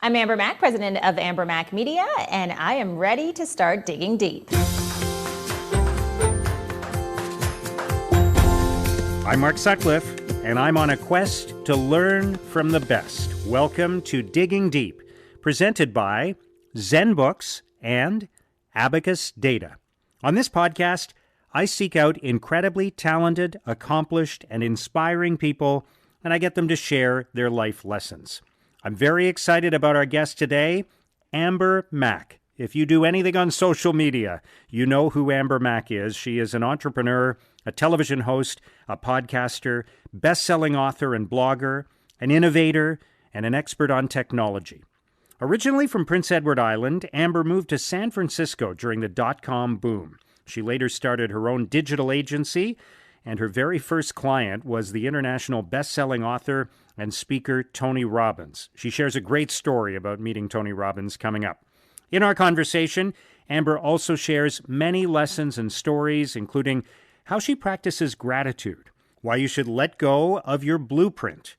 I'm Amber Mack, president of Amber Mack Media, and I am ready to start digging deep. I'm Mark Sutcliffe, and I'm on a quest to learn from the best. Welcome to Digging Deep, presented by Zen Books and Abacus Data. On this podcast, I seek out incredibly talented, accomplished, and inspiring people, and I get them to share their life lessons. I'm very excited about our guest today, Amber Mack. If you do anything on social media, you know who Amber Mack is. She is an entrepreneur, a television host, a podcaster, best-selling author and blogger, an innovator, and an expert on technology. Originally from Prince Edward Island, Amber moved to San Francisco during the dot-com boom. She later started her own digital agency, and her very first client was the international best-selling author and speaker Tony Robbins. She shares a great story about meeting Tony Robbins coming up. In our conversation, Amber also shares many lessons and stories, including how she practices gratitude, why you should let go of your blueprint,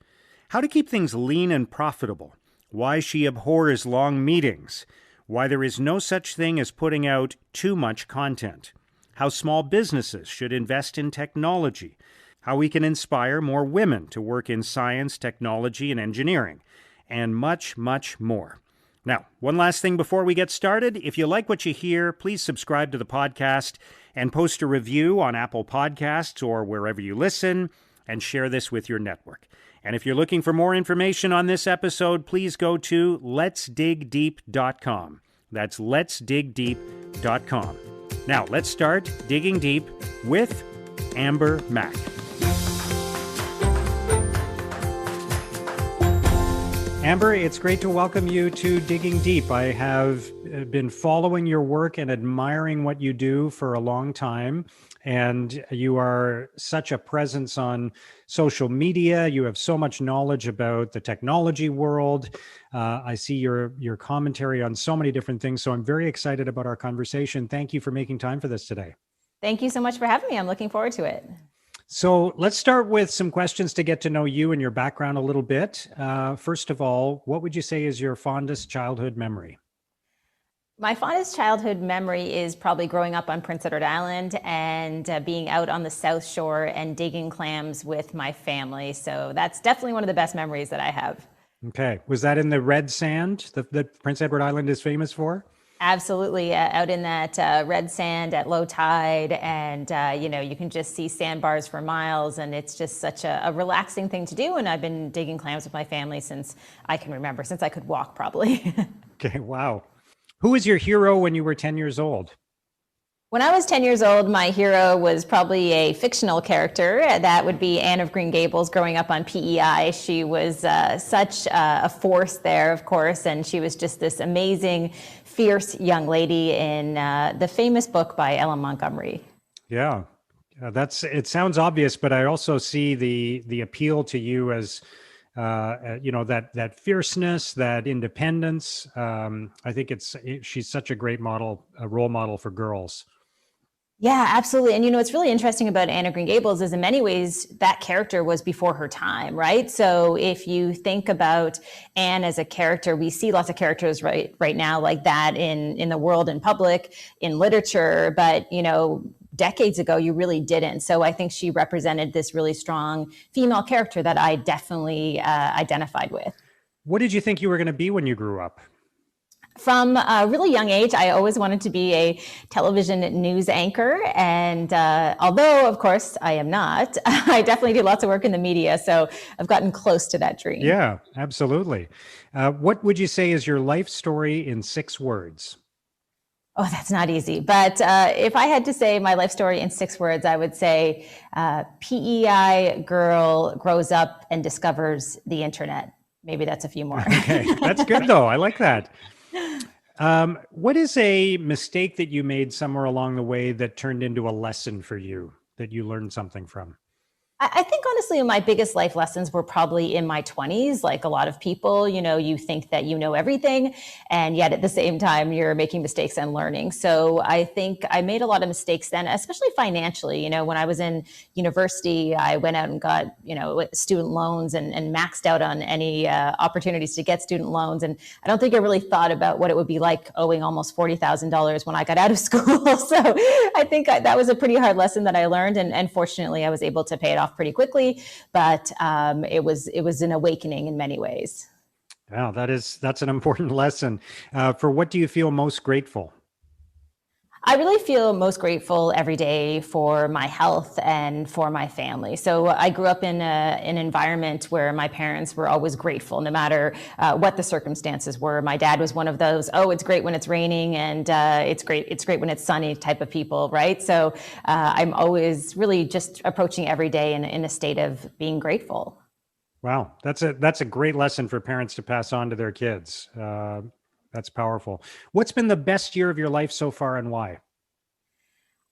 how to keep things lean and profitable, why she abhors long meetings, why there is no such thing as putting out too much content, how small businesses should invest in technology, how we can inspire more women to work in science, technology, and engineering, and much, much more. Now, one last thing before we get started. If you like what you hear, please subscribe to the podcast and post a review on Apple Podcasts or wherever you listen, and share this with your network. And if you're looking for more information on this episode, please go to letsdigdeep.com. That's letsdigdeep.com. Now, let's start digging deep with Amber Mack. Amber, it's great to welcome you to Digging Deep. I have been following your work and admiring what you do for a long time, and you are such a presence on social media. You have so much knowledge about the technology world. I see your commentary on so many different things, so I'm very excited about our conversation. Thank you for making time for this today. Thank you so much for having me. I'm looking forward to it. So let's start with some questions to get to know you and your background a little bit. First of all, what would you say is your fondest childhood memory? My fondest childhood memory is probably growing up on Prince Edward Island and being out on the South Shore and digging clams with my family. So that's definitely one of the best memories that I have. Okay. Was that in the red sand that Prince Edward Island is famous for? Absolutely. Out in that red sand at low tide, and you can just see sandbars for miles, and it's just such a relaxing thing to do. And I've been digging clams with my family since I can remember, since I could walk probably. Okay, wow. Who was your hero when you were 10 years old? When I was 10 years old, my hero was probably a fictional character. That would be Anne of Green Gables growing up on PEI. She was such a force there, of course, and she was just this amazing, fierce young lady in the famous book by Ellen Montgomery. Yeah, it sounds obvious, but I also see the appeal to you as that fierceness, that independence. I think she's such a great model, a role model for girls. Yeah, absolutely. And what's really interesting about Anne of Green Gables is in many ways that character was before her time, right? So if you think about Anne as a character, we see lots of characters right now like that in the world, in public, in literature, but decades ago you really didn't. So I think she represented this really strong female character that I definitely identified with. What did you think you were going to be when you grew up? From a really young age, I always wanted to be a television news anchor. And although, of course, I am not, I definitely do lots of work in the media. So I've gotten close to that dream. Yeah, absolutely. What would you say is your life story in 6 words? Oh, that's not easy. But if I had to say my life story in 6 words, I would say PEI girl grows up and discovers the internet. Maybe that's a few more. Okay, that's good though. I like that. What is a mistake that you made somewhere along the way that turned into a lesson for you, that you learned something from? I think honestly, my biggest life lessons were probably in my 20s. Like a lot of people, you think that you know everything, and yet at the same time, you're making mistakes and learning. So I think I made a lot of mistakes then, especially financially. When I was in university, I went out and got, student loans and maxed out on any opportunities to get student loans. And I don't think I really thought about what it would be like owing almost $40,000 when I got out of school. So I think that was a pretty hard lesson that I learned. And fortunately, I was able to pay it off pretty quickly, but it was an awakening in many ways. Wow, that's an important lesson. For what do you feel most grateful? I really feel most grateful every day for my health and for my family. So I grew up in an environment where my parents were always grateful, no matter what the circumstances were. My dad was one of those, oh, it's great when it's raining, and it's great when it's sunny type of people, right? So I'm always really just approaching every day in a state of being grateful. Wow, that's a great lesson for parents to pass on to their kids. That's powerful. What's been the best year of your life so far, and why?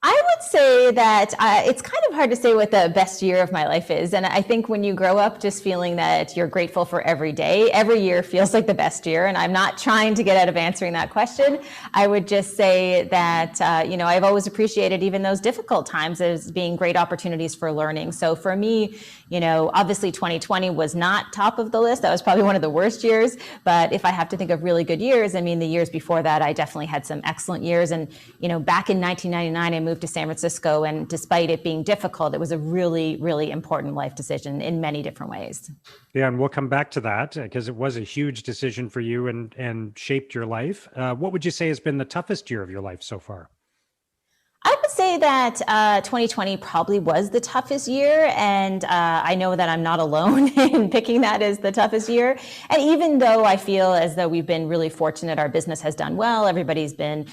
I would say that it's kind of hard to say what the best year of my life is. And I think when you grow up just feeling that you're grateful for every day, every year feels like the best year. And I'm not trying to get out of answering that question. I would just say that, I've always appreciated even those difficult times as being great opportunities for learning. So for me, obviously 2020 was not top of the list. That was probably one of the worst years. But if I have to think of really good years, I mean, the years before that, I definitely had some excellent years. And, back in 1999, I moved to San Francisco, and despite it being difficult, it was a really, really important life decision in many different ways. Yeah, and we'll come back to that because it was a huge decision for you and shaped your life. What would you say has been the toughest year of your life so far? I would say that 2020 probably was the toughest year, and I know that I'm not alone in picking that as the toughest year. And even though I feel as though we've been really fortunate, our business has done well, everybody's been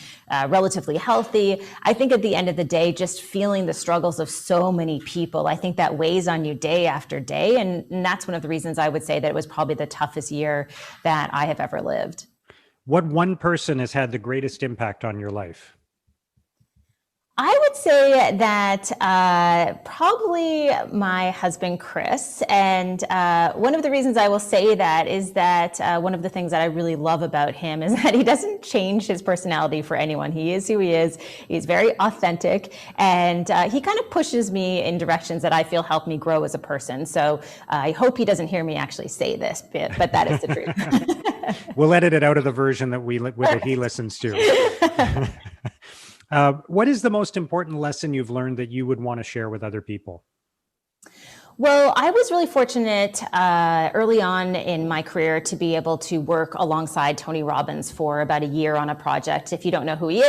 relatively healthy, I think at the end of the day, just feeling the struggles of so many people, I think that weighs on you day after day. And that's one of the reasons I would say that it was probably the toughest year that I have ever lived. What one person has had the greatest impact on your life? I would say that probably my husband, Chris. And one of the reasons I will say that is that one of the things that I really love about him is that he doesn't change his personality for anyone. He is who he is. He's very authentic. And he kind of pushes me in directions that I feel help me grow as a person. So I hope he doesn't hear me actually say this, but that is the truth. We'll edit it out of the version that he listens to. What is the most important lesson you've learned that you would want to share with other people? Well, I was really fortunate early on in my career to be able to work alongside Tony Robbins for about a year on a project. If you don't know who he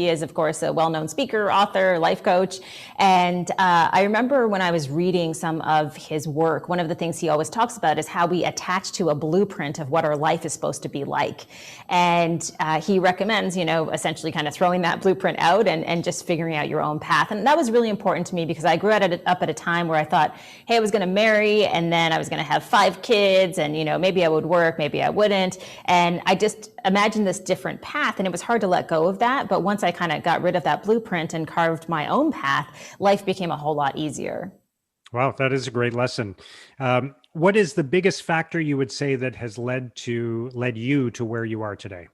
is, of course, a well-known speaker, author, life coach. And I remember when I was reading some of his work, one of the things he always talks about is how we attach to a blueprint of what our life is supposed to be like. And he recommends, essentially kind of throwing that blueprint out and just figuring out your own path. And that was really important to me because I grew up at a time where I thought, hey, I was going to marry and then I was going to have 5 kids and, maybe I would work, maybe I wouldn't. And I just imagined this different path and it was hard to let go of that. But once I kind of got rid of that blueprint and carved my own path, life became a whole lot easier. Wow, that is a great lesson. What is the biggest factor you would say that has led you to where you are today?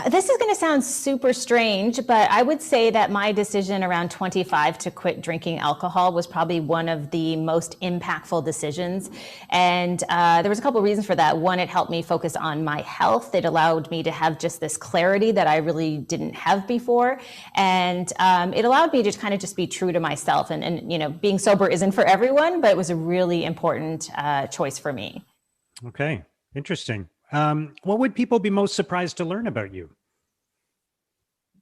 This is going to sound super strange, but I would say that my decision around 25 to quit drinking alcohol was probably one of the most impactful decisions. And there was a couple of reasons for that. One, it helped me focus on my health. It allowed me to have just this clarity that I really didn't have before. And it allowed me to kind of just be true to myself. And being sober isn't for everyone, but it was a really important choice for me. Okay, interesting. What would people be most surprised to learn about you?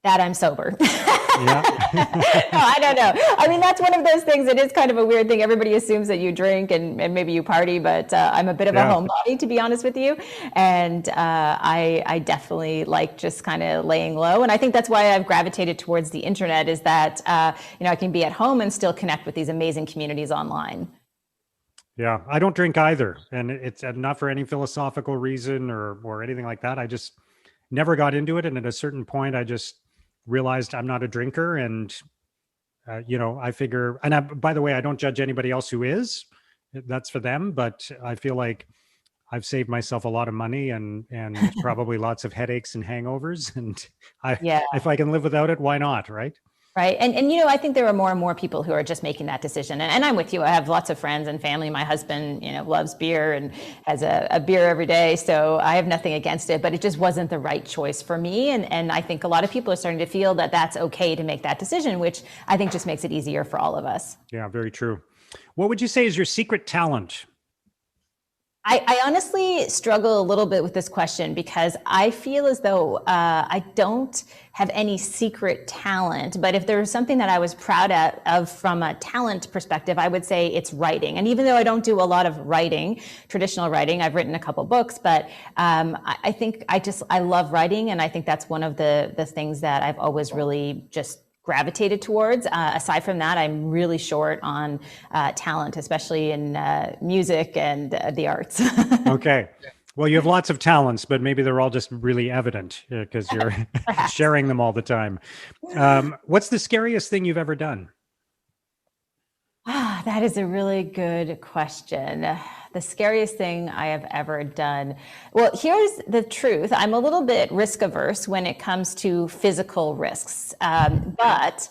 That I'm sober. Yeah. No, I don't know. I mean, that's one of those things. It is kind of a weird thing. Everybody assumes that you drink and maybe you party, but I'm a bit of a homebody, to be honest with you. And I definitely like just kind of laying low. And I think that's why I've gravitated towards the internet is that, I can be at home and still connect with these amazing communities online. Yeah, I don't drink either. And it's not for any philosophical reason or anything like that. I just never got into it. And at a certain point, I just realized I'm not a drinker and I figure, and by the way, I don't judge anybody else who is. That's for them. But I feel like I've saved myself a lot of money and probably lots of headaches and hangovers. And Yeah. if I can live without it, why not? Right. Right. And I think there are more and more people who are just making that decision. And I'm with you. I have lots of friends and family. My husband, loves beer and has a beer every day. So I have nothing against it, but it just wasn't the right choice for me. And I think a lot of people are starting to feel that that's okay to make that decision, which I think just makes it easier for all of us. Yeah, very true. What would you say is your secret talent? I honestly struggle a little bit with this question because I feel as though I don't have any secret talent, but if there's something that I was proud of from a talent perspective, I would say it's writing. And even though I don't do a lot of writing, traditional writing, I've written a couple books, but I think I love writing. And I think that's one of the things that I've always really just gravitated towards. Aside from that, I'm really short on talent, especially in music and the arts. Okay. Well, you have lots of talents, but maybe they're all just really evident because you're sharing them all the time. What's the scariest thing you've ever done? That is a really good question. The scariest thing I have ever done. Well, here's the truth. I'm a little bit risk averse when it comes to physical risks. But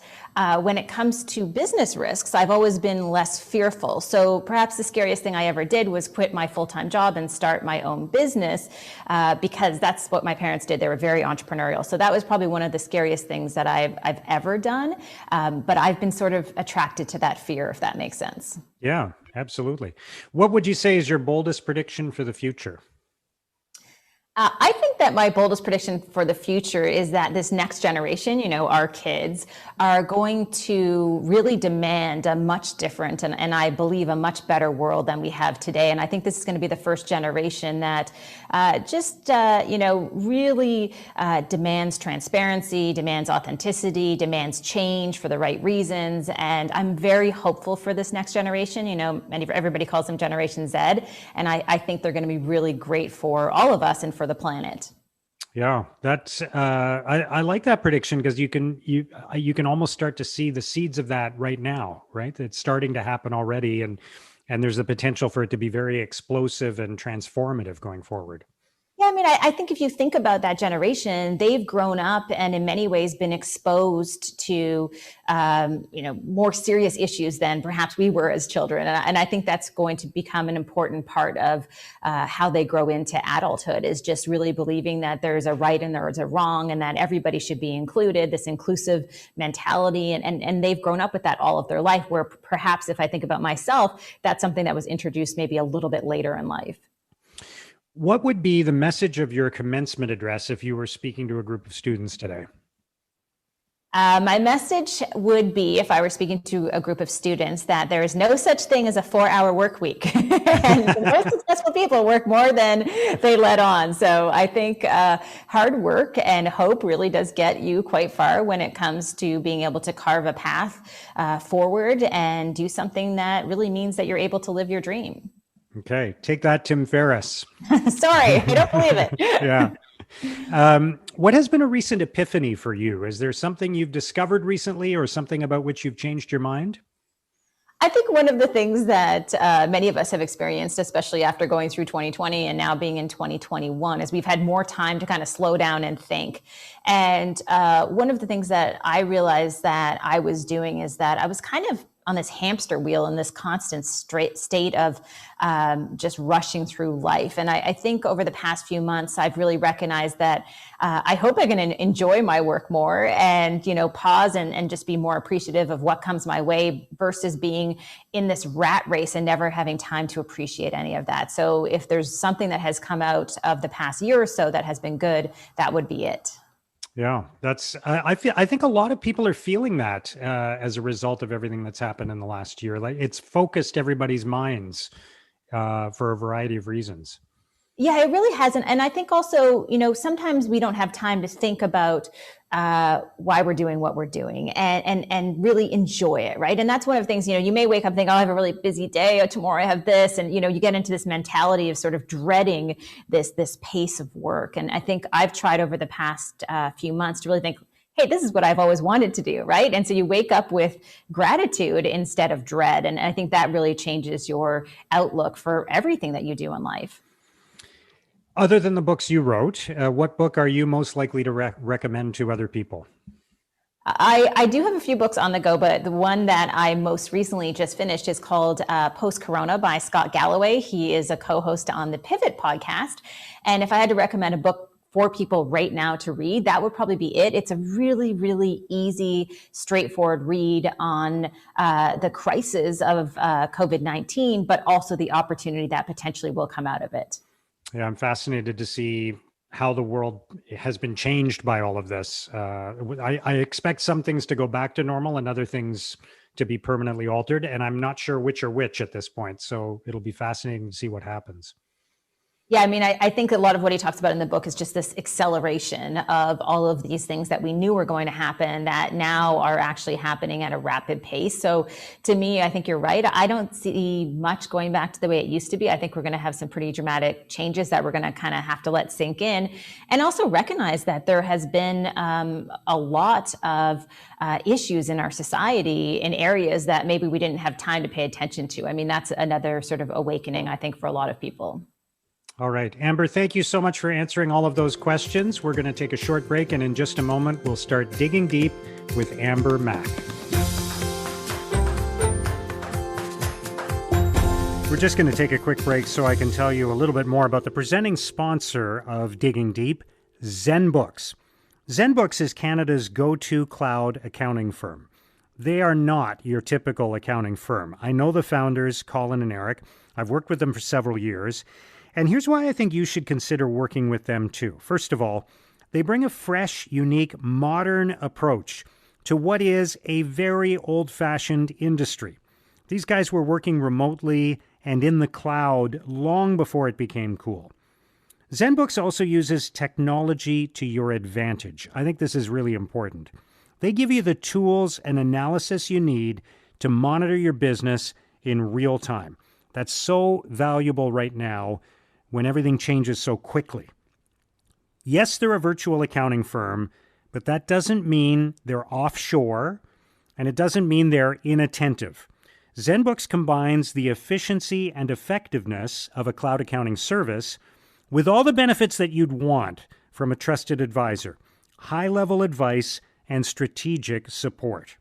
when it comes to business risks, I've always been less fearful. So perhaps the scariest thing I ever did was quit my full-time job and start my own business because that's what my parents did. They were very entrepreneurial. So that was probably one of the scariest things that I've ever done. But I've been sort of attracted to that fear, if that makes sense. Yeah, absolutely. What would you say is your boldest prediction for the future? I think that my boldest prediction for the future is that this next generation, our kids, are going to really demand a much different and I believe a much better world than we have today. And I think this is going to be the first generation that really demands transparency, demands authenticity, demands change for the right reasons. And I'm very hopeful for this next generation. Everybody calls them Generation Z. And I think they're going to be really great for all of us and for the planet. Yeah, that's I like that prediction because you can almost start to see the seeds of that right now, right? It's starting to happen already, and there's the potential for it to be very explosive and transformative going forward. Yeah, I mean, I think if you think about that generation, they've grown up and in many ways been exposed to, more serious issues than perhaps we were as children. And I think that's going to become an important part of how they grow into adulthood, is just really believing that there's a right and there's a wrong and that everybody should be included, this inclusive mentality. And they've grown up with that all of their life, where perhaps if I think about myself, that's something that was introduced maybe a little bit later in life. What would be the message of your commencement address if you were speaking to a group of students today? My message would be, if I were speaking to a group of students, that there is no such thing as a 4-hour work week. And the most successful people work more than they let on. So I think hard work and hope really does get you quite far when it comes to being able to carve a path forward and do something that really means that you're able to live your dream. Okay. Take that, Tim Ferriss. Sorry, I don't believe it. Yeah. What has been a recent epiphany for you? Is there something you've discovered recently or something about which you've changed your mind? I think one of the things that many of us have experienced, especially after going through 2020 and now being in 2021, is we've had more time to kind of slow down and think. And one of the things that I realized that I was doing is that I was kind of on this hamster wheel in this constant state of just rushing through life. And I think over the past few months, I've really recognized that I hope I can enjoy my work more and, pause and just be more appreciative of what comes my way versus being in this rat race and never having time to appreciate any of that. So if there's something that has come out of the past year or so that has been good, that would be it. Yeah, that's, I think a lot of people are feeling that as a result of everything that's happened in the last year. Like, it's focused everybody's minds for a variety of reasons. Yeah, it really hasn't. And I think also, sometimes we don't have time to think about why we're doing what we're doing and really enjoy it, right? And that's one of the things, you may wake up and think, oh, I have a really busy day, or tomorrow I have this. And, you get into this mentality of sort of dreading this pace of work. And I think I've tried over the past few months to really think, hey, this is what I've always wanted to do, right? And so you wake up with gratitude instead of dread. And I think that really changes your outlook for everything that you do in life. Other than the books you wrote, what book are you most likely to recommend to other people? I do have a few books on the go, but the one that I most recently just finished is called Post-Corona by Scott Galloway. He is a co-host on the Pivot podcast. And if I had to recommend a book for people right now to read, that would probably be it. It's a really, really easy, straightforward read on the crisis of COVID-19, but also the opportunity that potentially will come out of it. Yeah, I'm fascinated to see how the world has been changed by all of this. I expect some things to go back to normal and other things to be permanently altered. And I'm not sure which are which at this point. So it'll be fascinating to see what happens. Yeah, I mean, I think a lot of what he talks about in the book is just this acceleration of all of these things that we knew were going to happen that now are actually happening at a rapid pace. So to me, I think you're right. I don't see much going back to the way it used to be. I think we're going to have some pretty dramatic changes that we're going to kind of have to let sink in, and also recognize that there has been a lot of issues in our society in areas that maybe we didn't have time to pay attention to. I mean, that's another sort of awakening, I think, for a lot of people. All right. Amber, thank you so much for answering all of those questions. We're going to take a short break, and in just a moment, we'll start digging deep with Amber Mack. We're just going to take a quick break so I can tell you a little bit more about the presenting sponsor of Digging Deep, ZenBooks. ZenBooks is Canada's go-to cloud accounting firm. They are not your typical accounting firm. I know the founders, Colin and Eric. I've worked with them for several years. And here's why I think you should consider working with them too. First of all, they bring a fresh, unique, modern approach to what is a very old-fashioned industry. These guys were working remotely and in the cloud long before it became cool. ZenBooks also uses technology to your advantage. I think this is really important. They give you the tools and analysis you need to monitor your business in real time. That's so valuable right now when everything changes so quickly. Yes, they're a virtual accounting firm, but that doesn't mean they're offshore, and it doesn't mean they're inattentive. ZenBooks combines the efficiency and effectiveness of a cloud accounting service with all the benefits that you'd want from a trusted advisor, high-level advice, and strategic support.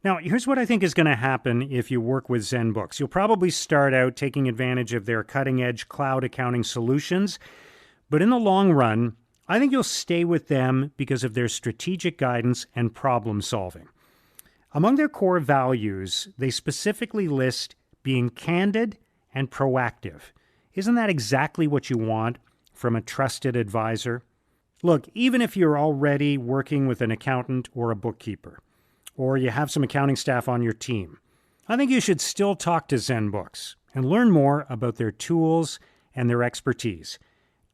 Now, here's what I think is going to happen if you work with ZenBooks. You'll probably start out taking advantage of their cutting-edge cloud accounting solutions, but in the long run, I think you'll stay with them because of their strategic guidance and problem solving. Among their core values, they specifically list being candid and proactive. Isn't that exactly what you want from a trusted advisor? Look, even if you're already working with an accountant or a bookkeeper, or you have some accounting staff on your team, I think you should still talk to ZenBooks and learn more about their tools and their expertise.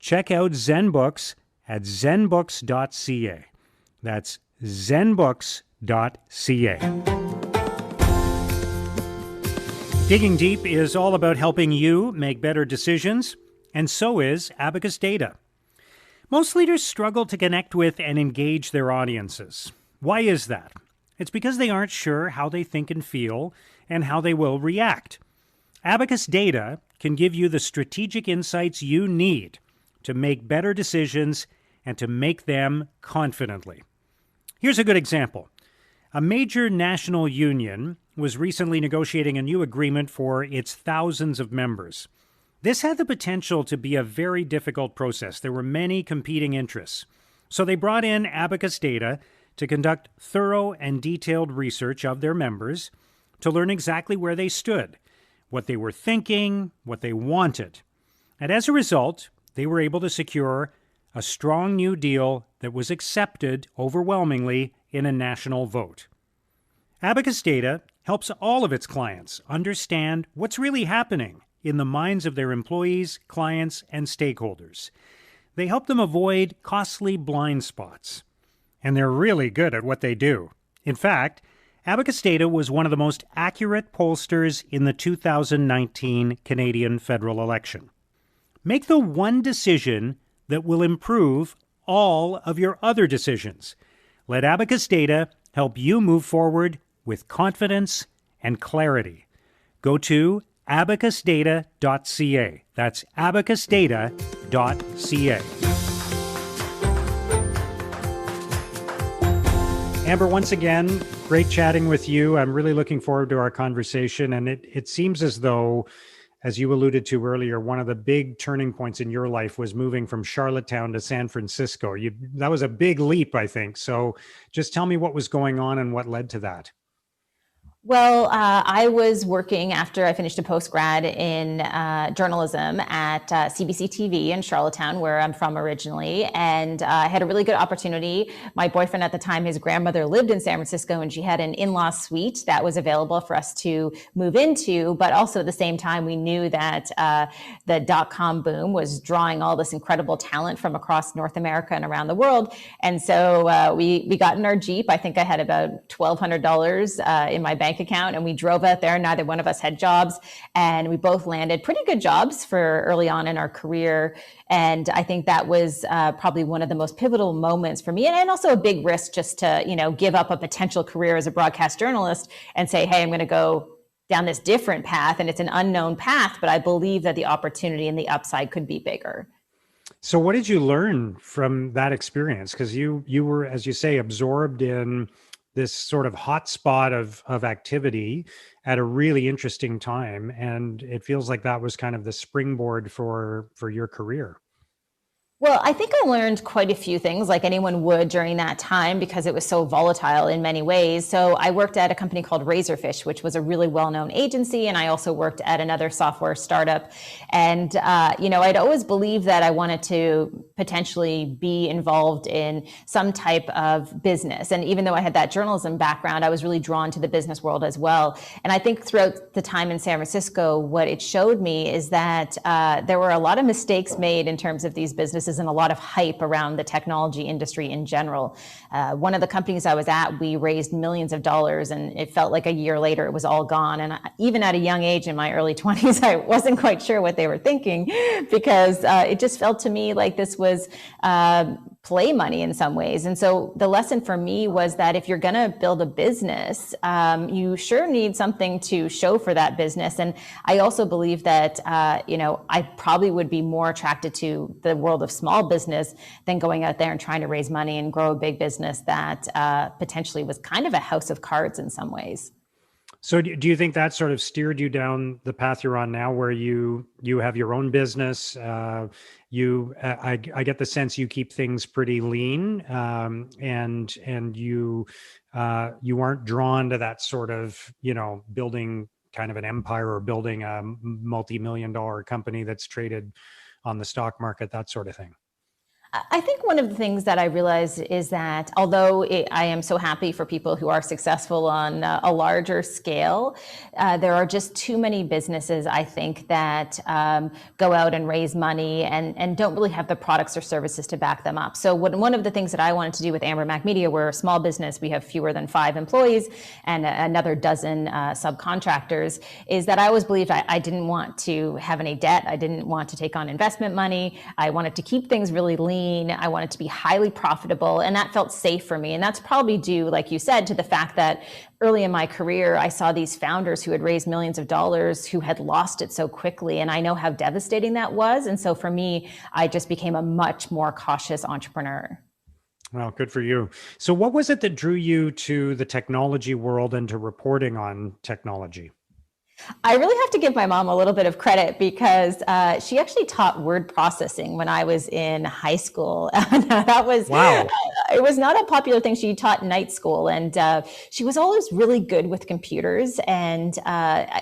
Check out ZenBooks at zenbooks.ca. That's zenbooks.ca. Digging Deep is all about helping you make better decisions, and so is Abacus Data. Most leaders struggle to connect with and engage their audiences. Why is that? It's because they aren't sure how they think and feel and how they will react. Abacus Data can give you the strategic insights you need to make better decisions and to make them confidently. Here's a good example. A major national union was recently negotiating a new agreement for its thousands of members. This had the potential to be a very difficult process. There were many competing interests. So they brought in Abacus Data to conduct thorough and detailed research of their members to learn exactly where they stood, what they were thinking, what they wanted. And as a result, they were able to secure a strong new deal that was accepted overwhelmingly in a national vote. Abacus Data helps all of its clients understand what's really happening in the minds of their employees, clients, and stakeholders. They help them avoid costly blind spots. And they're really good at what they do. In fact, Abacus Data was one of the most accurate pollsters in the 2019 Canadian federal election. Make the one decision that will improve all of your other decisions. Let Abacus Data help you move forward with confidence and clarity. Go to abacusdata.ca. That's abacusdata.ca. Amber, once again, great chatting with you. I'm really looking forward to our conversation. And it seems as though, as you alluded to earlier, one of the big turning points in your life was moving from Charlottetown to San Francisco. That was a big leap, I think. So just tell me what was going on and what led to that. Well, I was working after I finished a postgrad in journalism at CBC TV in Charlottetown, where I'm from originally, and I had a really good opportunity. My boyfriend at the time, his grandmother lived in San Francisco, and she had an in-law suite that was available for us to move into, but also at the same time, we knew that the dot-com boom was drawing all this incredible talent from across North America and around the world, and so we got in our Jeep. I think I had about $1,200 in my bank account, and we drove out there. Neither one of us had jobs, and we both landed pretty good jobs for early on in our career. And I think that was probably one of the most pivotal moments for me, and also a big risk just to, give up a potential career as a broadcast journalist and say, hey, I'm going to go down this different path, and it's an unknown path, but I believe that the opportunity and the upside could be bigger. So what did you learn from that experience? Because you were, as you say, absorbed in this sort of hotspot of activity at a really interesting time. And it feels like that was kind of the springboard for your career. Well, I think I learned quite a few things like anyone would during that time because it was so volatile in many ways. So I worked at a company called Razorfish, which was a really well-known agency. And I also worked at another software startup. And, I'd always believed that I wanted to potentially be involved in some type of business. And even though I had that journalism background, I was really drawn to the business world as well. And I think throughout the time in San Francisco, what it showed me is that there were a lot of mistakes made in terms of these businesses and a lot of hype around the technology industry in general. One of the companies I was at, we raised millions of dollars, and it felt like a year later it was all gone. And even at a young age in my early 20s, I wasn't quite sure what they were thinking because it just felt to me like this was play money in some ways. And so the lesson for me was that if you're going to build a business, you sure need something to show for that business. And I also believe that, I probably would be more attracted to the world of small business than going out there and trying to raise money and grow a big business that potentially was kind of a house of cards in some ways. So do you think that sort of steered you down the path you're on now, where you have your own business? I get the sense you keep things pretty lean, and you aren't drawn to that sort of, building kind of an empire or building a multi-million-dollar company that's traded on the stock market, that sort of thing. I think one of the things that I realized is that although I am so happy for people who are successful on a larger scale, there are just too many businesses, I think, that go out and raise money and don't really have the products or services to back them up. So one of the things that I wanted to do with Amber Mack Media, we're a small business, we have fewer than 5 employees and another dozen subcontractors, is that I always believed I didn't want to have any debt. I didn't want to take on investment money. I wanted to keep things really lean. I wanted to be highly profitable, and that felt safe for me. And that's probably due, like you said, to the fact that early in my career, I saw these founders who had raised millions of dollars who had lost it so quickly. And I know how devastating that was. And so for me, I just became a much more cautious entrepreneur. Well, good for you. So what was it that drew you to the technology world and to reporting on technology? I really have to give my mom a little bit of credit because she actually taught word processing when I was in high school. That was, wow. It was not a popular thing. She taught night school, and she was always really good with computers, and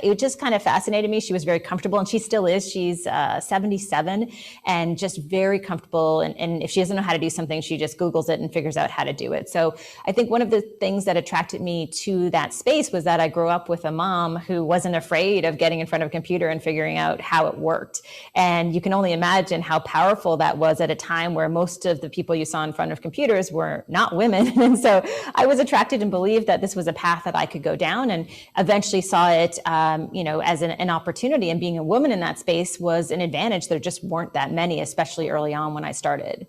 it just kind of fascinated me. She was very comfortable, and she still is. She's 77 and just very comfortable. And if she doesn't know how to do something, she just Googles it and figures out how to do it. So I think one of the things that attracted me to that space was that I grew up with a mom who wasn't afraid of getting in front of a computer and figuring out how it worked. And you can only imagine how powerful that was at a time where most of the people you saw in front of computers were not women. And so I was attracted and believed that this was a path that I could go down, and eventually saw it, as an opportunity. And being a woman in that space was an advantage. There just weren't that many, especially early on when I started.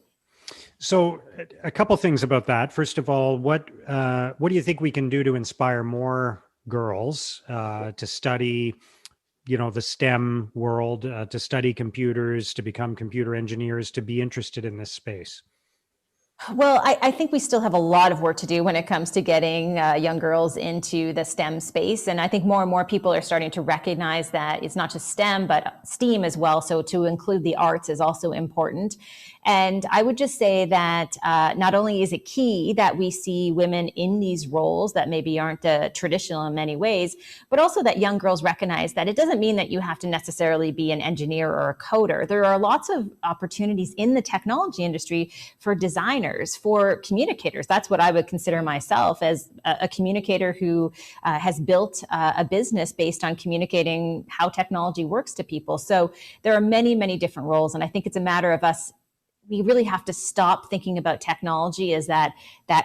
So a couple things about that. First of all, what do you think we can do to inspire more girls to study, the STEM world, to study computers, to become computer engineers, to be interested in this space? Well, I think we still have a lot of work to do when it comes to getting young girls into the STEM space. And I think more and more people are starting to recognize that it's not just STEM, but STEAM as well. So to include the arts is also important. And I would just say that not only is it key that we see women in these roles that maybe aren't traditional in many ways, but also that young girls recognize that it doesn't mean that you have to necessarily be an engineer or a coder. There are lots of opportunities in the technology industry for designers, for communicators. That's what I would consider myself, as a communicator who has built a business based on communicating how technology works to people. So there are many, many different roles. And I think it's a matter of us, we really have to stop thinking about technology as that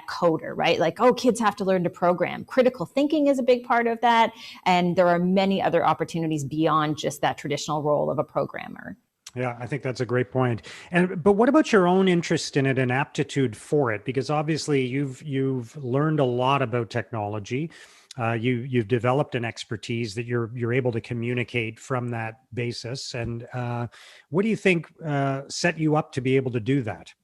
coder, right? Like, oh, kids have to learn to program. Critical thinking is a big part of that. And there are many other opportunities beyond just that traditional role of a programmer. Yeah, I think that's a great point. But what about your own interest in it and aptitude for it? Because obviously you've learned a lot about technology. You've developed an expertise that you're able to communicate from that basis. And what do you think set you up to be able to do that?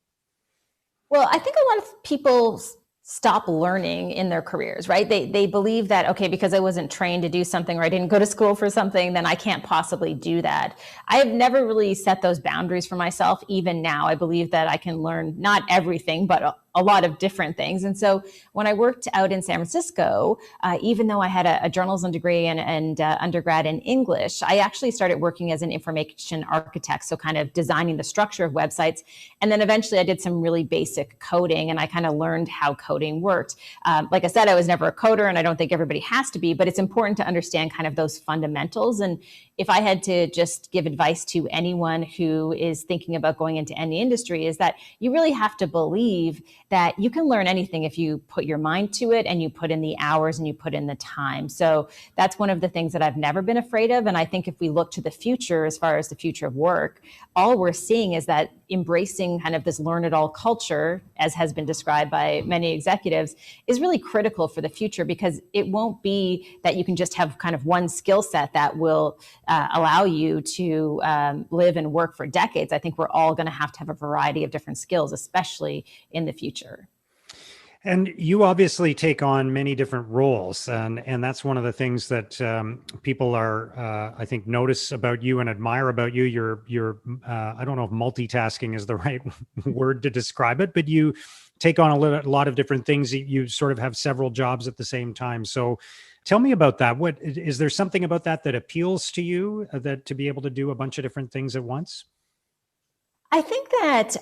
Well, I think a lot of people stop learning in their careers, right? They believe that, okay, because I wasn't trained to do something or I didn't go to school for something, then I can't possibly do that. I have never really set those boundaries for myself. Even now, I believe that I can learn not everything, but a lot of different things. And so when I worked out in San Francisco, even though I had a journalism degree and undergrad in English, I actually started working as an information architect. So kind of designing the structure of websites. And then eventually I did some really basic coding and I kind of learned how coding worked. Like I said, I was never a coder and I don't think everybody has to be, but it's important to understand kind of those fundamentals. And if I had to just give advice to anyone who is thinking about going into any industry, is that you really have to believe that you can learn anything if you put your mind to it and you put in the hours and you put in the time. So that's one of the things that I've never been afraid of. And I think if we look to the future, as far as the future of work, all we're seeing is that embracing kind of this learn it all culture, as has been described by many executives, is really critical for the future, because it won't be that you can just have kind of one skill set that will allow you to live and work for decades. I think we're all going to have a variety of different skills, especially in the future. And you obviously take on many different roles, and that's one of the things that people are, I think, notice about you and admire about you. You're I don't know if multitasking is the right word to describe it, but you take on a lot of different things. You sort of have several jobs at the same time. So tell me about that. What is there something about that appeals to you, that to be able to do a bunch of different things at once? I think that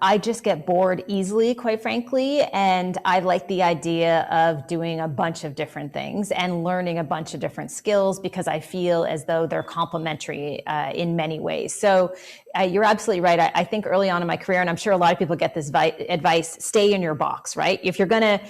I just get bored easily, quite frankly, and I like the idea of doing a bunch of different things and learning a bunch of different skills, because I feel as though they're complementary in many ways. So you're absolutely right. I think early on in my career, and I'm sure a lot of people get this advice, stay in your box, right? If you're gonna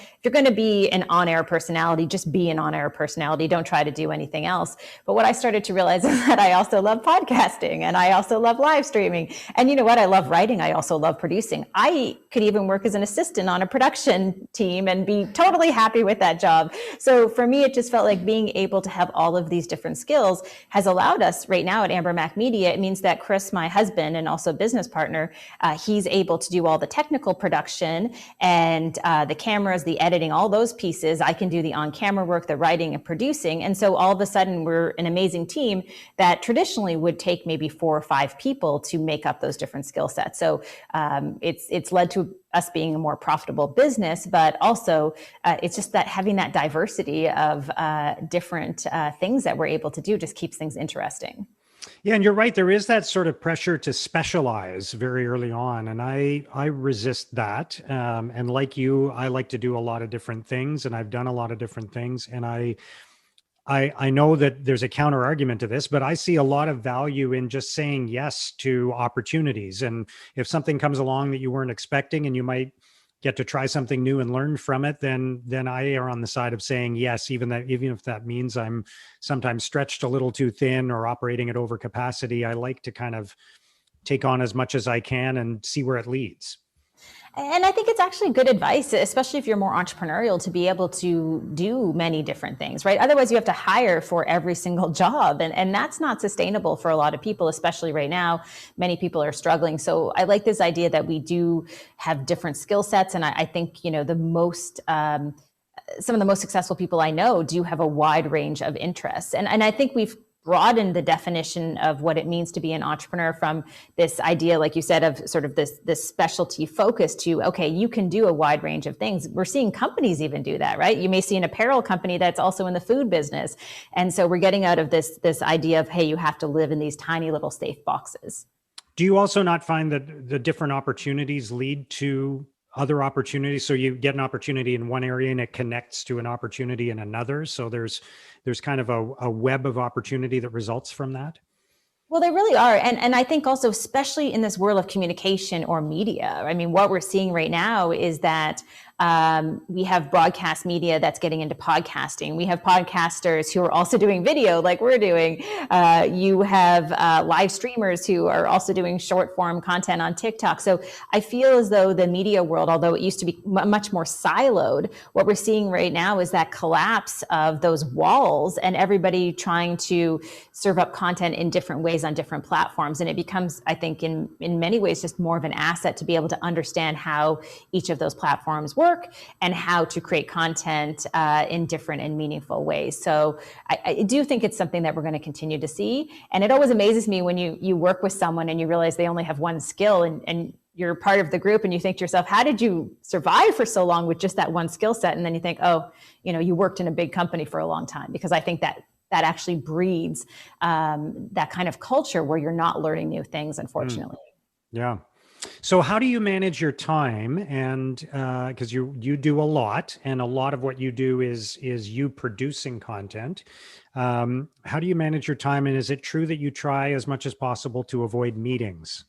be an on-air personality, just be an on-air personality. Don't try to do anything else. But what I started to realize is that I also love podcasting and I also love live streaming. And you know what? I love writing. I also love producing. I could even work as an assistant on a production team and be totally happy with that job. So for me, it just felt like being able to have all of these different skills has allowed us right now at Amber Mack Media. It means that Chris, my husband and also business partner, he's able to do all the technical production and the cameras, the editing, all those pieces. I can do the on-camera work, the writing and producing. And so all of a sudden we're an amazing team that traditionally would take maybe 4 or 5 people to make up those different skill sets. So it's led to us being a more profitable business, but also it's just that having that diversity of different things that we're able to do just keeps things interesting. Yeah, and you're right. There is that sort of pressure to specialize very early on, and I resist that. And like you, I like to do a lot of different things, and I've done a lot of different things. And I know that there's a counter argument to this, but I see a lot of value in just saying yes to opportunities. And if something comes along that you weren't expecting, and you might get to try something new and learn from it, then I err on the side of saying yes, even if that means I'm sometimes stretched a little too thin or operating at overcapacity. I like to kind of take on as much as I can and see where it leads. And I think it's actually good advice, especially if you're more entrepreneurial, to be able to do many different things, right? Otherwise, you have to hire for every single job. And that's not sustainable for a lot of people, especially right now. Many people are struggling. So I like this idea that we do have different skill sets. And I think, some of the most successful people I know do have a wide range of interests. And I think we've broaden the definition of what it means to be an entrepreneur from this idea, like you said, of sort of this specialty focus to, okay, you can do a wide range of things. We're seeing companies even do that, right? You may see an apparel company that's also in the food business. And so we're getting out of this idea of, hey, you have to live in these tiny little safe boxes. Do you also not find that the different opportunities lead to other opportunities? So you get an opportunity in one area and it connects to an opportunity in another. So there's kind of a web of opportunity that results from that. Well, they really are. And I think also, especially in this world of communication or media, I mean, what we're seeing right now is that we have broadcast media that's getting into podcasting. We have podcasters who are also doing video like we're doing. You have live streamers who are also doing short form content on TikTok. So I feel as though the media world, although it used to be much more siloed, what we're seeing right now is that collapse of those walls and everybody trying to serve up content in different ways on different platforms. And it becomes, I think, in many ways, just more of an asset to be able to understand how each of those platforms work and how to create content in different and meaningful ways. So I do think it's something that we're going to continue to see. And it always amazes me when you work with someone and you realize they only have one skill and you're part of the group and you think to yourself, how did you survive for so long with just that one skill set? And then you think, oh, you worked in a big company for a long time, because I think that actually breeds that kind of culture where you're not learning new things, unfortunately. Yeah. So how do you manage your time? And because you do a lot, and a lot of what you do is you producing content. How do you manage your time? And is it true that you try as much as possible to avoid meetings?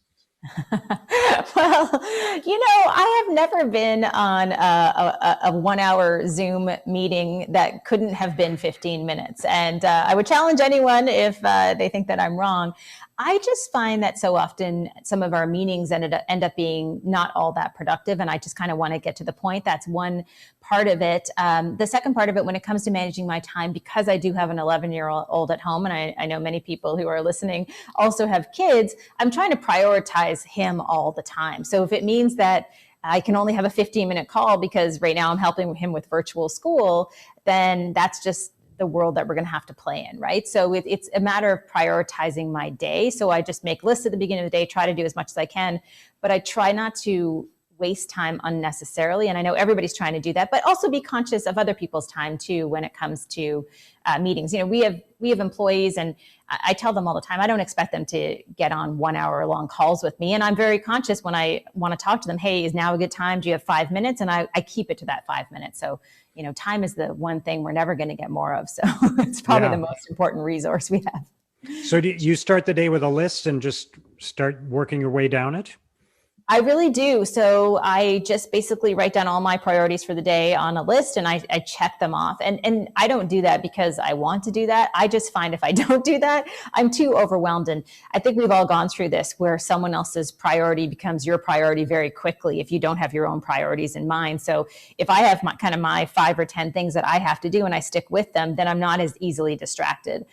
Well, I have never been on a 1 hour Zoom meeting that couldn't have been 15 minutes. And I would challenge anyone if they think that I'm wrong. I just find that so often some of our meetings end up being not all that productive. And I just kind of want to get to the point. That's one part of it. The second part of it, when it comes to managing my time, because I do have an 11-year-old at home, and I know many people who are listening also have kids, I'm trying to prioritize him all the time. So if it means that I can only have a 15-minute call because right now I'm helping him with virtual school, then that's just the world that we're going to have to play in, right? So it's a matter of prioritizing my day. So I just make lists at the beginning of the day, try to do as much as I can, but I try not to waste time unnecessarily. And I know everybody's trying to do that, but also be conscious of other people's time too when it comes to meetings. We have employees, and I tell them all the time, I don't expect them to get on 1 hour long calls with me. And I'm very conscious when I want to talk to them, hey, is now a good time? Do you have 5 minutes? And I keep it to that 5 minutes. So time is the one thing we're never going to get more of. So it's probably the most important resource we have. So do you start the day with a list and just start working your way down it? I really do. So I just basically write down all my priorities for the day on a list, and I check them off. And I don't do that because I want to do that. I just find if I don't do that, I'm too overwhelmed. And I think we've all gone through this where someone else's priority becomes your priority very quickly if you don't have your own priorities in mind. So if I have my 5 or 10 things that I have to do and I stick with them, then I'm not as easily distracted.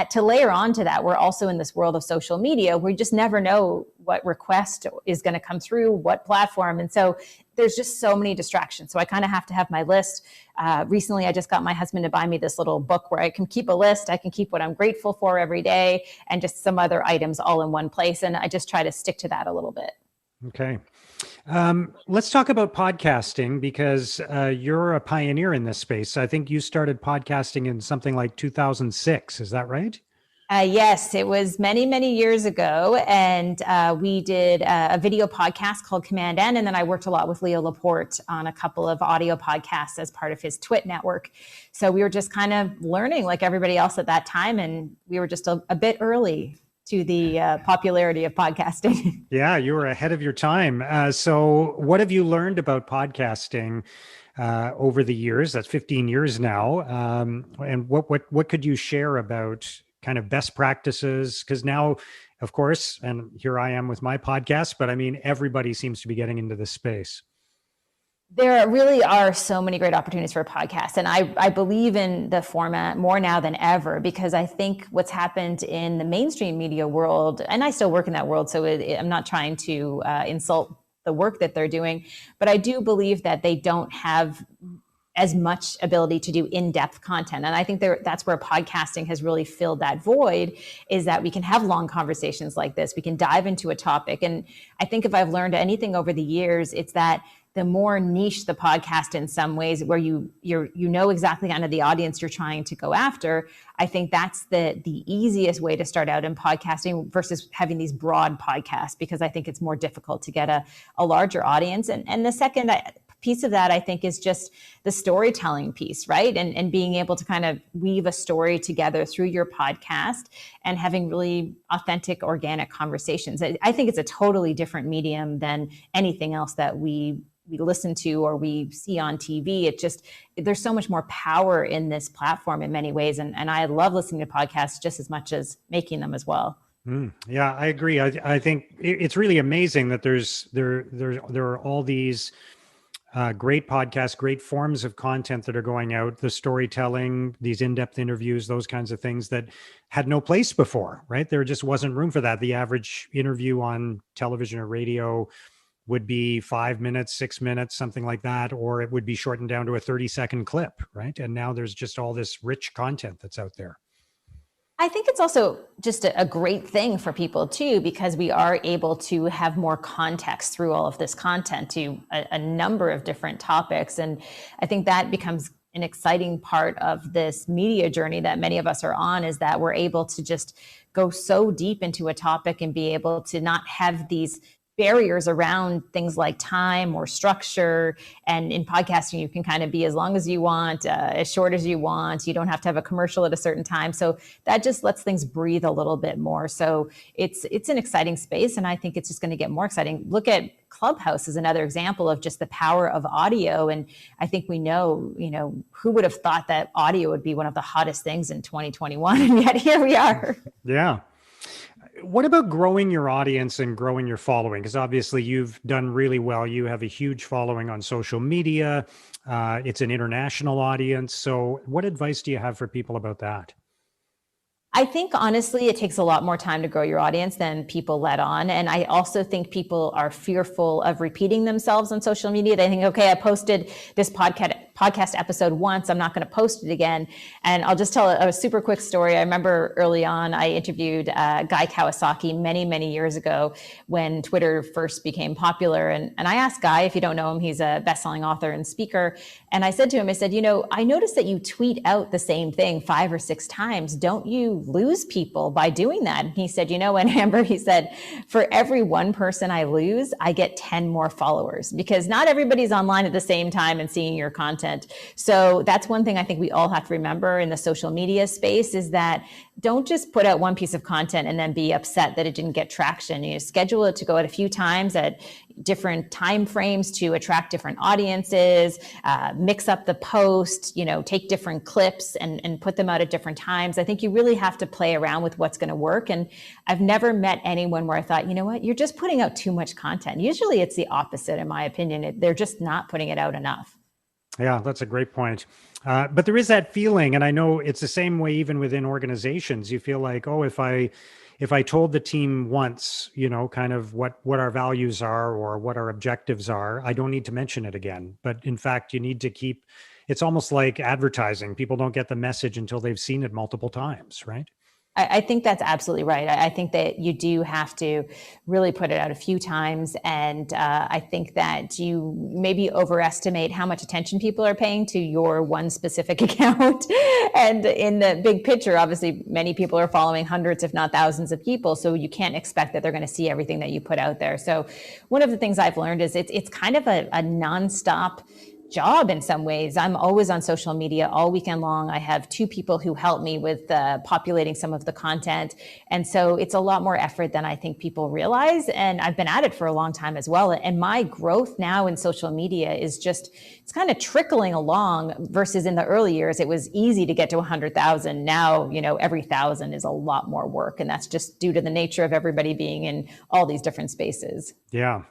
To layer on to that, we're also in this world of social media. We just never know what request is going to come through, what platform. And so there's just so many distractions. So I kind of have to have my list. Recently, I just got my husband to buy me this little book where I can keep a list. I can keep what I'm grateful for every day and just some other items all in one place. And I just try to stick to that a little bit. Okay. Let's talk about podcasting, because you're a pioneer in this space. I think you started podcasting in something like 2006. Is that right? Yes, it was many, many years ago. And we did a video podcast called Command N. And then I worked a lot with Leo Laporte on a couple of audio podcasts as part of his Twit network. So we were just kind of learning like everybody else at that time. And we were just a bit early to the popularity of podcasting. Yeah, you were ahead of your time. So what have you learned about podcasting over the years? That's 15 years now. And what could you share about kind of best practices? Because now of course, and here I am with my podcast, but I mean, everybody seems to be getting into this space. There really are so many great opportunities for podcasts. And I believe in the format more now than ever, because I think what's happened in the mainstream media world, and I still work in that world, so I'm not trying to insult the work that they're doing, but I do believe that they don't have as much ability to do in-depth content. And I think that's where podcasting has really filled that void, is that we can have long conversations like this. We can dive into a topic. And I think if I've learned anything over the years, it's that the more niche the podcast in some ways, where you know exactly kind of the audience you're trying to go after, I think that's the easiest way to start out in podcasting versus having these broad podcasts, because I think it's more difficult to get a larger audience. And the second piece of that, I think, is just the storytelling piece, right? And being able to kind of weave a story together through your podcast and having really authentic, organic conversations. I think it's a totally different medium than anything else that we listen to or we see on TV. There's so much more power in this platform in many ways. And I love listening to podcasts just as much as making them as well. Yeah, I agree. I think it's really amazing that there are all these great podcasts, great forms of content that are going out, the storytelling, these in-depth interviews, those kinds of things that had no place before, right? There just wasn't room for that. The average interview on television or radio would be 5 minutes, 6 minutes, something like that, or it would be shortened down to a 30-second clip, right? And now there's just all this rich content that's out there. I think it's also just a great thing for people too, because we are able to have more context through all of this content to a number of different topics. And I think that becomes an exciting part of this media journey that many of us are on, is that we're able to just go so deep into a topic and be able to not have these barriers around things like time or structure. And in podcasting, you can kind of be as long as you want, as short as you want. You don't have to have a commercial at a certain time. So that just lets things breathe a little bit more. So it's an exciting space. And I think it's just going to get more exciting. Look at Clubhouse as another example of just the power of audio. And I think we know, who would have thought that audio would be one of the hottest things in 2021? And yet here we are. Yeah. What about growing your audience and growing your following? Because obviously you've done really well. You have a huge following on social media. It's an international audience. So what advice do you have for people about that? I think, honestly, it takes a lot more time to grow your audience than people let on. And I also think people are fearful of repeating themselves on social media. They think, okay, I posted this podcast episode once, I'm not going to post it again. And I'll just tell a super quick story. I remember early on, I interviewed Guy Kawasaki many, many years ago when Twitter first became popular. And I asked Guy, if you don't know him, he's a best-selling author and speaker. And I said to him, I noticed that you tweet out the same thing 5 or 6 times. Don't you lose people by doing that? And he said, and Amber, he said, for every one person I lose, I get 10 more followers, because not everybody's online at the same time and seeing your content. So that's one thing I think we all have to remember in the social media space, is that don't just put out one piece of content and then be upset that it didn't get traction. Schedule it to go out a few times at different time frames to attract different audiences, mix up the post, take different clips and put them out at different times. I think you really have to play around with what's going to work. And I've never met anyone where I thought, you're just putting out too much content. Usually it's the opposite, in my opinion. They're just not putting it out enough. Yeah, that's a great point. But there is that feeling, and I know it's the same way even within organizations. You feel like, if I told the team once, kind of what our values are or what our objectives are, I don't need to mention it again. But in fact, you need to keep, it's almost like advertising. People don't get the message until they've seen it multiple times, right? I think that's absolutely right. I think that you do have to really put it out a few times. And I think that you maybe overestimate how much attention people are paying to your one specific account. And in the big picture, obviously, many people are following hundreds, if not thousands of people. So you can't expect that they're going to see everything that you put out there. So one of the things I've learned is it's kind of a nonstop job in some ways. I'm always on social media all weekend long. I have 2 people who help me with populating some of the content. And so it's a lot more effort than I think people realize. And I've been at it for a long time as well. And my growth now in social media is just, it's kind of trickling along versus in the early years, it was easy to get to 100,000. Now, every 1,000 is a lot more work. And that's just due to the nature of everybody being in all these different spaces. Yeah.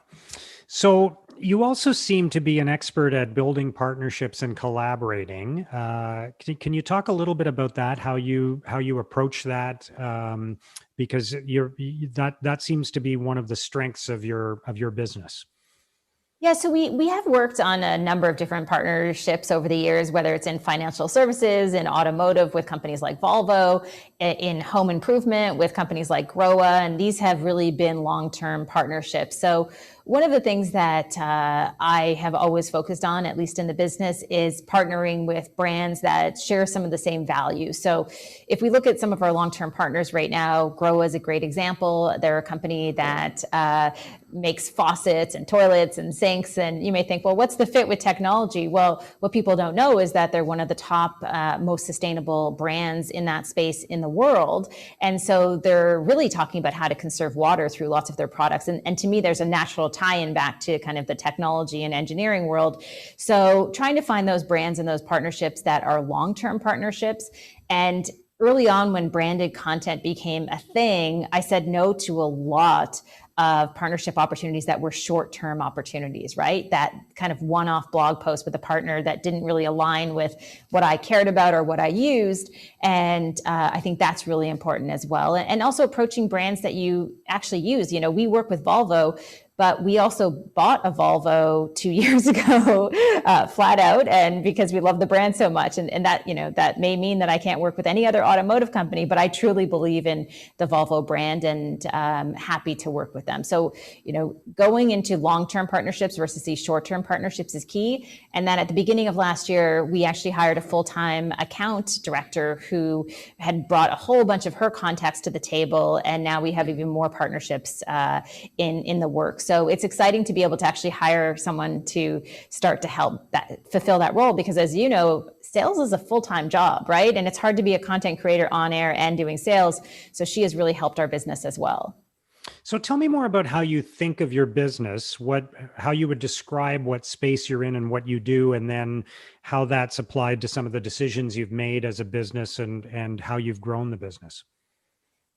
So you also seem to be an expert at building partnerships and collaborating. Can you talk a little bit about that? How you approach that? Because that seems to be one of the strengths of your business. Yeah, so we have worked on a number of different partnerships over the years, whether it's in financial services, in automotive with companies like Volvo, in home improvement with companies like Growa, and these have really been long-term partnerships. So one of the things that I have always focused on, at least in the business, is partnering with brands that share some of the same values. So if we look at some of our long-term partners right now, Growa is a great example. They're a company that makes faucets and toilets and sinks. And you may think, well, what's the fit with technology? Well, what people don't know is that they're one of the top, most sustainable brands in that space in the world. And so they're really talking about how to conserve water through lots of their products. And to me, there's a natural tie-in back to kind of the technology and engineering world. So trying to find those brands and those partnerships that are long-term partnerships. And early on, when branded content became a thing, I said no to a lot of partnership opportunities that were short-term opportunities, right? That kind of one-off blog post with a partner that didn't really align with what I cared about or what I used. And I think that's really important as well. And also approaching brands that you actually use. We work with Volvo, but we also bought a Volvo 2 years ago, flat out, and because we love the brand so much. And that, that may mean that I can't work with any other automotive company, but I truly believe in the Volvo brand and happy to work with them. So, going into long-term partnerships versus these short-term partnerships is key. And then at the beginning of last year, we actually hired a full-time account director who had brought a whole bunch of her contacts to the table. And now we have even more partnerships in the works. So it's exciting to be able to actually hire someone to start to help fulfill that role, because as you know, sales is a full-time job, right? And it's hard to be a content creator on air and doing sales. So she has really helped our business as well. So tell me more about how you think of your business, how you would describe what space you're in and what you do, and then how that's applied to some of the decisions you've made as a business and how you've grown the business.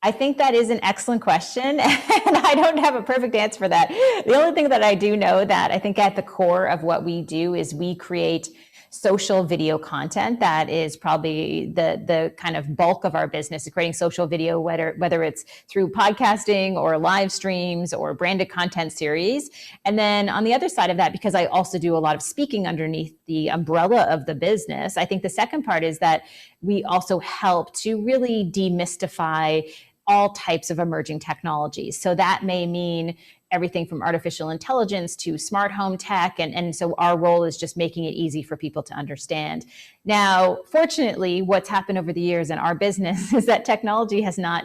I think that is an excellent question, and I don't have a perfect answer for that. The only thing that I do know that I think at the core of what we do is we create social video content. That is probably the kind of bulk of our business, is creating social video, whether it's through podcasting or live streams or branded content series. And then on the other side of that, because I also do a lot of speaking underneath the umbrella of the business, I think the second part is that we also help to really demystify all types of emerging technologies. So that may mean everything from artificial intelligence to smart home tech. And so our role is just making it easy for people to understand. Now, fortunately, what's happened over the years in our business is that technology has not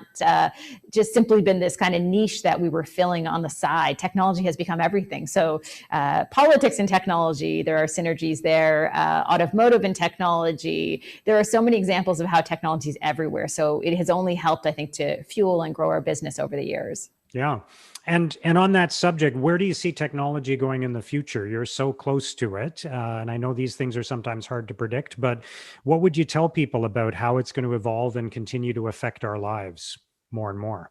just simply been this kind of niche that we were filling on the side. Technology has become everything. So politics and technology, there are synergies there, automotive and technology. There are so many examples of how technology is everywhere. So it has only helped, I think, to fuel and grow our business over the years. Yeah. And on that subject, where do you see technology going in the future? You're so close to it. And I know these things are sometimes hard to predict, but what would you tell people about how it's going to evolve and continue to affect our lives more and more?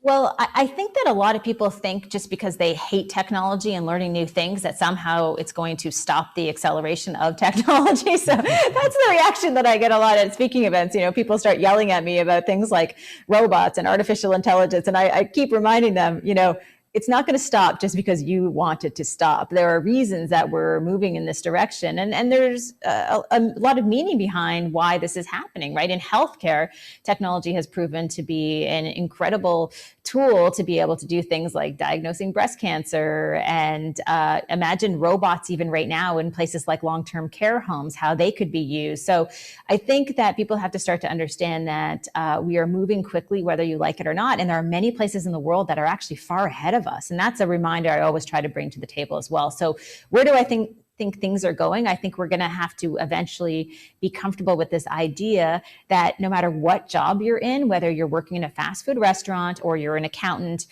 Well, I think that a lot of people think just because they hate technology and learning new things that somehow it's going to stop the acceleration of technology. So that's the reaction that I get a lot at speaking events. People start yelling at me about things like robots and artificial intelligence. And I keep reminding them, it's not going to stop just because you want it to stop. There are reasons that we're moving in this direction. And there's a lot of meaning behind why this is happening, right? In healthcare, technology has proven to be an incredible tool to be able to do things like diagnosing breast cancer, and imagine robots even right now in places like long-term care homes, how they could be used. So I think that people have to start to understand that we are moving quickly, whether you like it or not. And there are many places in the world that are actually far ahead of us. And that's a reminder I always try to bring to the table as well. So where do I think think things are going. I think we're going to have to eventually be comfortable with this idea that no matter what job you're in, whether you're working in a fast food restaurant or you're an accountant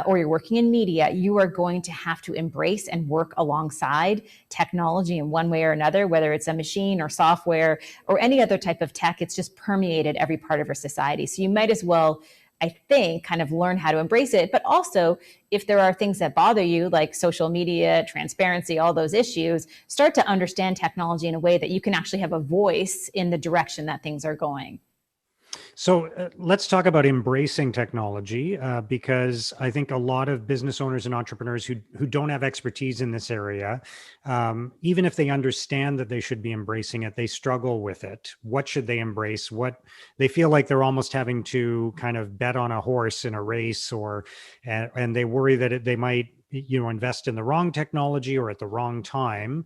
or you're working in media, you are going to have to embrace and work alongside technology in one way or another, whether it's a machine or software or any other type of tech. It's just permeated every part of our society. So you might as well, I think, kind of learn how to embrace it. But also, if there are things that bother you, like social media, transparency, all those issues, start to understand technology in a way that you can actually have a voice in the direction that things are going. So let's talk about embracing technology, because I think a lot of business owners and entrepreneurs who don't have expertise in this area, even if they understand that they should be embracing it, they struggle with it. What should they embrace? What they feel like they're almost having to kind of bet on a horse in a race, and they worry that they might invest in the wrong technology or at the wrong time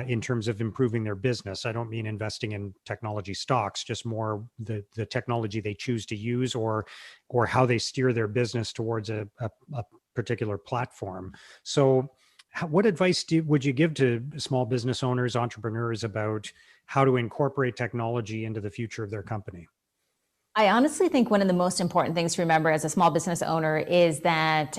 in terms of improving their business. I don't mean investing in technology stocks, just more the technology they choose to use or how they steer their business towards a particular platform. So what advice would you give to small business owners, entrepreneurs about how to incorporate technology into the future of their company? I honestly think one of the most important things to remember as a small business owner is that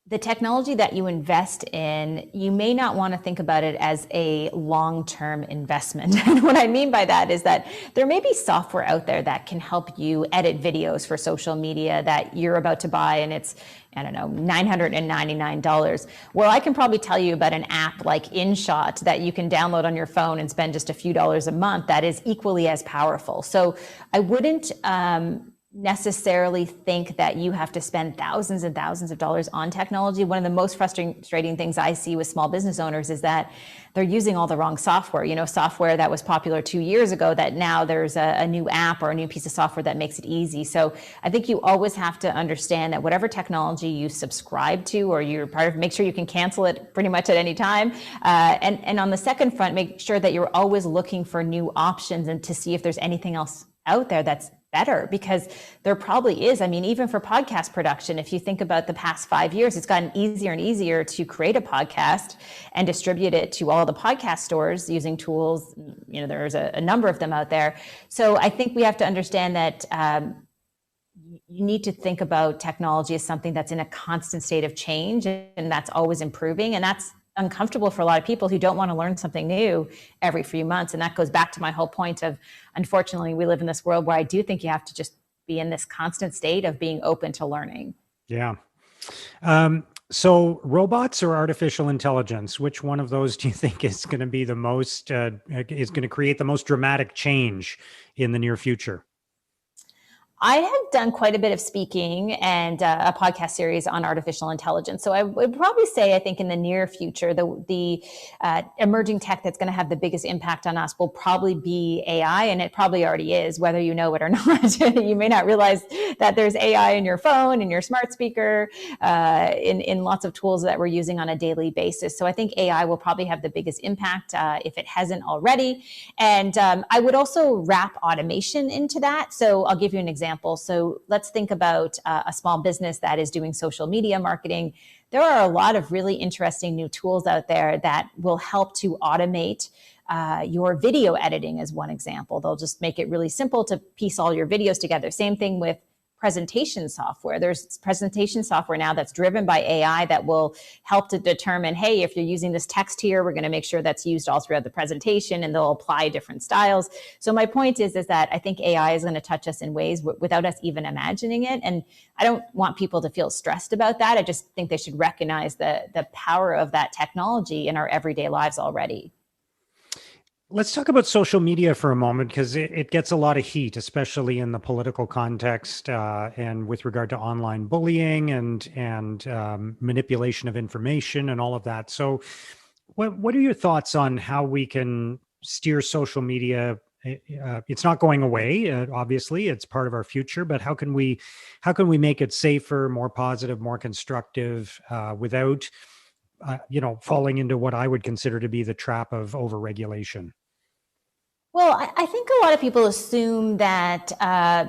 the technology that you invest in, you may not want to think about it as a long-term investment. And what I mean by that is that there may be software out there that can help you edit videos for social media that you're about to buy, and it's, I don't know, $999. Well, I can probably tell you about an app like InShot that you can download on your phone and spend just a few dollars a month that is equally as powerful. So I wouldn't necessarily think that you have to spend thousands and thousands of dollars on technology. One of the most frustrating things I see with small business owners is that they're using all the wrong software, software that was popular 2 years ago, that now there's a new app or a new piece of software that makes it easy. So I think you always have to understand that whatever technology you subscribe to or you're part of, make sure you can cancel it pretty much at any time. And on the second front, make sure that you're always looking for new options and to see if there's anything else out there that's better, because there probably is. I mean, even for podcast production, if you think about the past 5 years, it's gotten easier and easier to create a podcast and distribute it to all the podcast stores using tools. There's a number of them out there. So I think we have to understand that you need to think about technology as something that's in a constant state of change and that's always improving. And that's uncomfortable for a lot of people who don't want to learn something new every few months. And that goes back to my whole point of, unfortunately, we live in this world where I do think you have to just be in this constant state of being open to learning. Yeah. So robots or artificial intelligence, which one of those do you think is going to be the most, is going to create the most dramatic change in the near future? I have done quite a bit of speaking and a podcast series on artificial intelligence. So I would probably say, I think in the near future, the emerging tech that's going to have the biggest impact on us will probably be AI, and it probably already is, whether you know it or not. You may not realize that there's AI in your phone, in your smart speaker, in lots of tools that we're using on a daily basis. So I think AI will probably have the biggest impact if it hasn't already. And I would also wrap automation into that. So I'll give you an example. So let's think about a small business that is doing social media marketing. There are a lot of really interesting new tools out there that will help to automate your video editing, as one example. They'll just make it really simple to piece all your videos together. Same thing with presentation software. There's presentation software now that's driven by AI that will help to determine, hey, if you're using this text here, we're going to make sure that's used all throughout the presentation, and they'll apply different styles. So my point is that I think AI is going to touch us in ways without us even imagining it. And I don't want people to feel stressed about that. I just think they should recognize the power of that technology in our everyday lives already. Let's talk about social media for a moment, because it gets a lot of heat, especially in the political context and with regard to online bullying and manipulation of information and all of that. So what are your thoughts on how we can steer social media? It's not going away. Obviously, it's part of our future, but how can we make it safer, more positive, more constructive without falling into what I would consider to be the trap of overregulation? Well, I think a lot of people assume that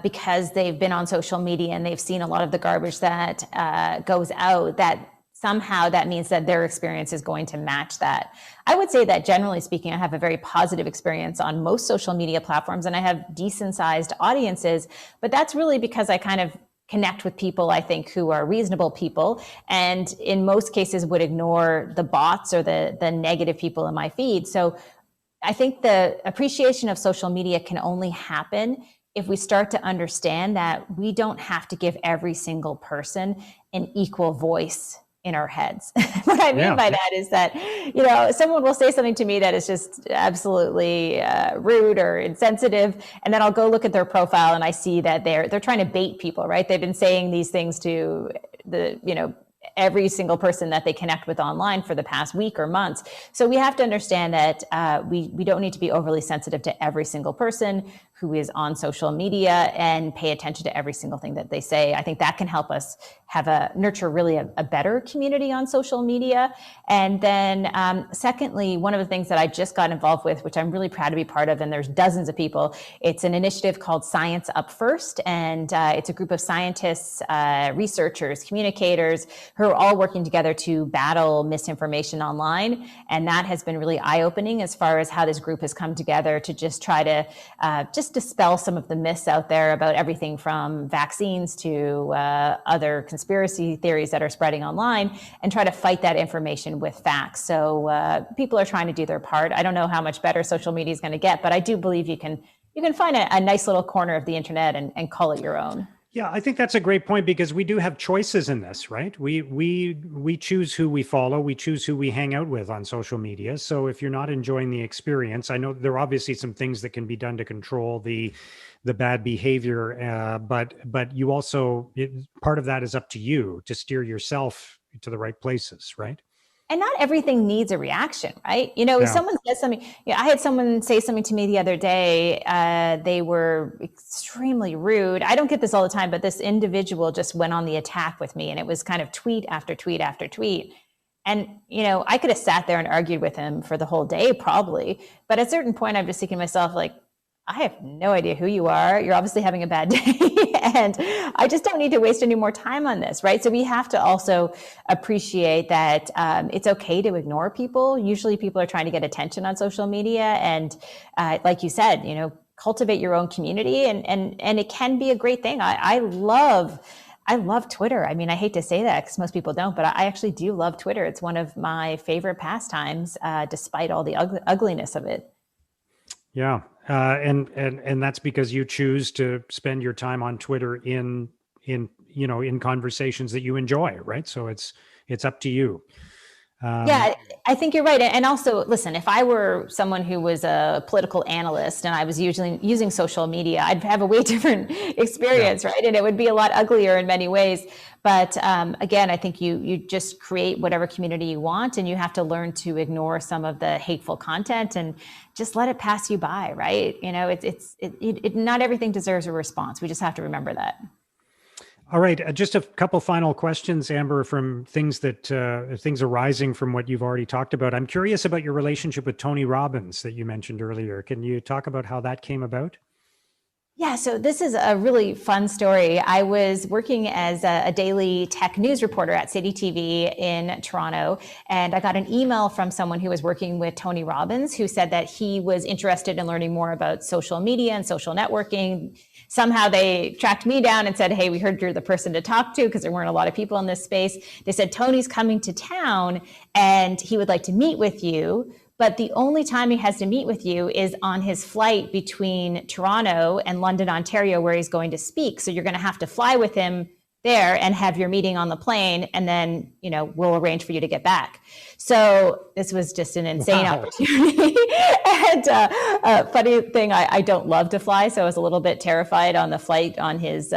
because they've been on social media and they've seen a lot of the garbage that goes out, that somehow that means that their experience is going to match that. I would say that generally speaking, I have a very positive experience on most social media platforms, and I have decent sized audiences, but that's really because I kind of connect with people, I think, who are reasonable people, and in most cases would ignore the bots or the negative people in my feed. So I think the appreciation of social media can only happen if we start to understand that we don't have to give every single person an equal voice in our heads. What I mean by that is that, someone will say something to me that is just absolutely rude or insensitive, and then I'll go look at their profile and I see that they're trying to bait people, right? They've been saying these things to every single person that they connect with online for the past week or months. So we have to understand that we don't need to be overly sensitive to every single person who is on social media and pay attention to every single thing that they say. I think that can help us nurture really a better community on social media. And then secondly, one of the things that I just got involved with, which I'm really proud to be part of, and there's dozens of people, it's an initiative called Science Up First. And it's a group of scientists, researchers, communicators who are all working together to battle misinformation online. And that has been really eye-opening as far as how this group has come together to just try to just dispel some of the myths out there about everything from vaccines to other conspiracy theories that are spreading online, and try to fight that information with facts. So people are trying to do their part. I don't know how much better social media is going to get, but I do believe you can find a nice little corner of the internet and call it your own. Yeah, I think that's a great point, because we do have choices in this, right? We choose who we follow, we choose who we hang out with on social media. So if you're not enjoying the experience, I know there are obviously some things that can be done to control the bad behavior, but you also, part of that is up to you to steer yourself to the right places, right? And not everything needs a reaction, right? If someone says something, I had someone say something to me the other day. They were extremely rude. I don't get this all the time, but this individual just went on the attack with me, and it was kind of tweet after tweet after tweet. And, I could have sat there and argued with him for the whole day, probably. But at a certain point, I'm just thinking to myself, like, I have no idea who you are. You're obviously having a bad day. And I just don't need to waste any more time on this, right? So we have to also appreciate that it's okay to ignore people. Usually people are trying to get attention on social media. And like you said, cultivate your own community. And it can be a great thing. I love Twitter. I mean, I hate to say that because most people don't, but I actually do love Twitter. It's one of my favorite pastimes, despite all the ugliness of it. Yeah. And that's because you choose to spend your time on Twitter in conversations that you enjoy, right? So it's up to you. Yeah, I think you're right. And also, listen, if I were someone who was a political analyst and I was usually using social media, I'd have a way different experience, right? And it would be a lot uglier in many ways. But again, I think you just create whatever community you want, and you have to learn to ignore some of the hateful content and just let it pass you by, right? Not everything deserves a response. We just have to remember that. All right. Just a couple final questions, Amber, from things arising from what you've already talked about. I'm curious about your relationship with Tony Robbins that you mentioned earlier. Can you talk about how that came about? Yeah, so this is a really fun story. I was working as a daily tech news reporter at City TV in Toronto, and I got an email from someone who was working with Tony Robbins who said that he was interested in learning more about social media and social networking. Somehow they tracked me down and said, hey, we heard you're the person to talk to, because there weren't a lot of people in this space. They said, Tony's coming to town and he would like to meet with you. But the only time he has to meet with you is on his flight between Toronto and London, Ontario, where he's going to speak. So you're going to have to fly with him there and have your meeting on the plane, and then we'll arrange for you to get back. So this was just an insane opportunity. And funny thing, I don't love to fly, so I was a little bit terrified on the flight on his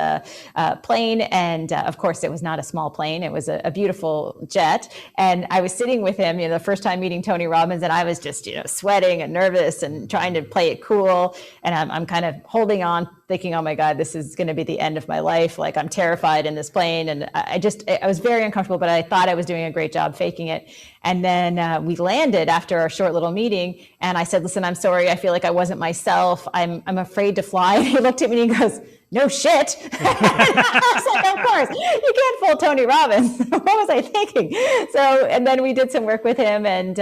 plane. And of course, it was not a small plane; it was a beautiful jet. And I was sitting with him, the first time meeting Tony Robbins, and I was just sweating and nervous and trying to play it cool. And I'm kind of holding on thinking, oh my God, this is going to be the end of my life. Like, I'm terrified in this plane. And I was very uncomfortable, but I thought I was doing a great job faking it. And then we landed after our short little meeting. And I said, listen, I'm sorry. I feel like I wasn't myself. I'm afraid to fly. And he looked at me and he goes, no shit. I was like, of course, you can't fool Tony Robbins. What was I thinking? So, and then we did some work with him and